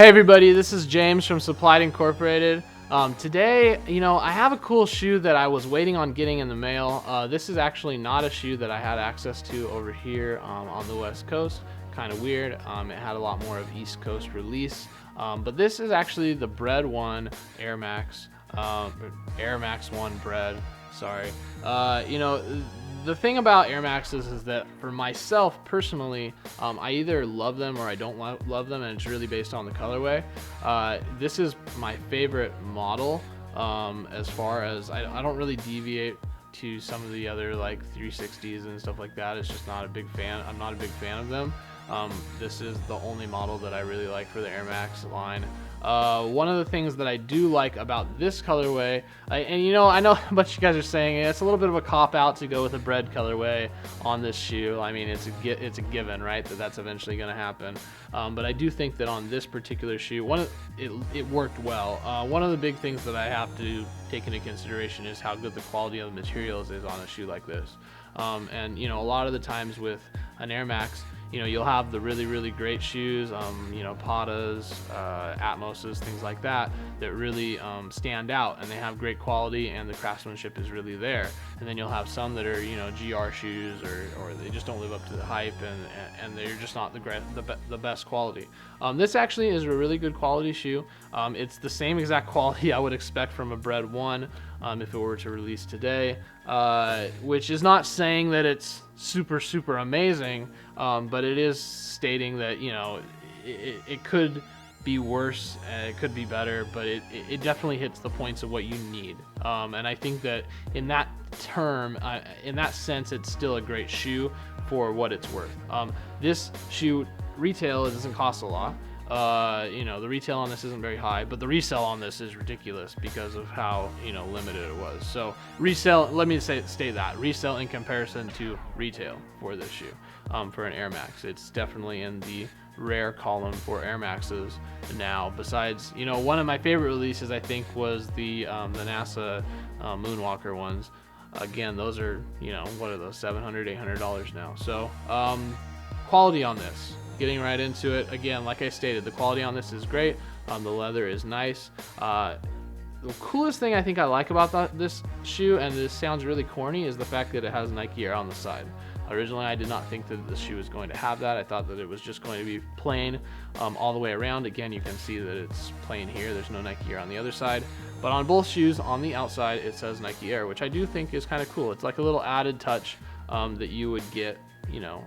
Hey everybody, this is James from Supplied Incorporated. Today, I have a cool shoe that I was waiting on getting in the mail. This is actually not a shoe that I had access to over here on the West Coast. Kind of weird. It had a lot more of East Coast release. But this is actually the Bred 1 Air Max. Air Max 1 Bred, sorry. The thing about Air Maxes is that for myself personally, I either love them or I don't love them, and it's really based on the colorway. This is my favorite model. As far as I don't really deviate to some of the other like 360s and stuff like that. It's just not a big fan. I'm not a big fan of them. This is the only model that I really like for the Air Max line. One of the things that I do like about this colorway, I know a bunch of you guys are saying it's a little bit of a cop-out to go with a Bred colorway on this shoe. I mean, it's a given, right, that's eventually going to happen. But I do think that on this particular shoe, it worked well. One of the big things that I have to take into consideration is how good the quality of the materials is on a shoe like this. And a lot of the times with an Air Max, you'll have the really great shoes, Patas, Atmoses, things like that really stand out, and they have great quality and the craftsmanship is really there. And then you'll have some that are GR shoes or they just don't live up to the hype, and they're just not the best quality. This actually is a really good quality shoe. It's the same exact quality I would expect from a Bred 1 if it were to release today, which is not saying that it's super amazing, but it is stating that it could be worse, it could be better, but it definitely hits the points of what you need. And I think that in that term, in that sense, it's still a great shoe for what it's worth. This shoe retail, it doesn't cost a lot. The retail on this isn't very high, but the resale on this is ridiculous because of how limited it was. So resale, let me state that resale in comparison to retail for this shoe, for an Air Max, it's definitely in the rare column for Air Maxes now. Besides, one of my favorite releases I think was the NASA Moonwalker ones. Again, those are what are those, $700, $800 now. So quality on this. Getting right into it, again, like I stated, the quality on this is great. The leather is nice. The coolest thing I think I like about this shoe, and this sounds really corny, is the fact that it has Nike Air on the side. Originally, I did not think that the shoe was going to have that. I thought that it was just going to be plain all the way around. Again, you can see that it's plain here. There's no Nike Air on the other side. But on both shoes, on the outside, it says Nike Air, which I do think is kind of cool. It's like a little added touch that you would get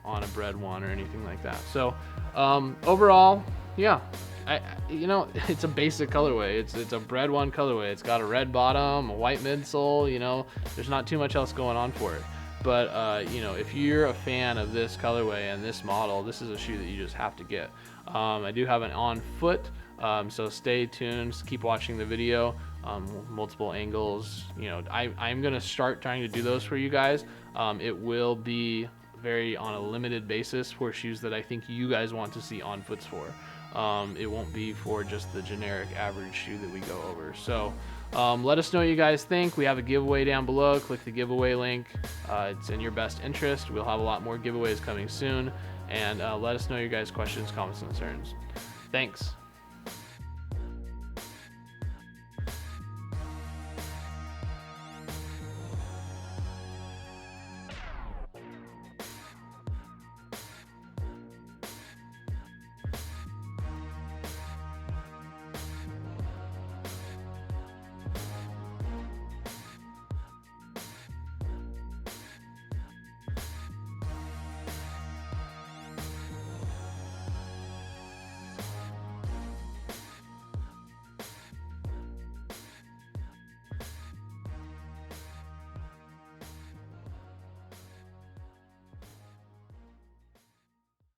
on a Bred 1 or anything like that. So overall, yeah, it's a basic colorway. It's a Bred 1 colorway. It's got a red bottom, a white midsole. There's not too much else going on for it. But if you're a fan of this colorway and this model, this is a shoe that you just have to get. I do have an on foot, so stay tuned, keep watching the video. Multiple angles, I'm gonna start trying to do those for you guys. It will be very on a limited basis for shoes that I think you guys want to see on foots for. It won't be for just the generic average shoe that we go over. So let us know what you guys think. We have a giveaway down below. Click the giveaway link. It's in your best interest. We'll have a lot more giveaways coming soon. And let us know your guys' questions, comments, and concerns. Thanks.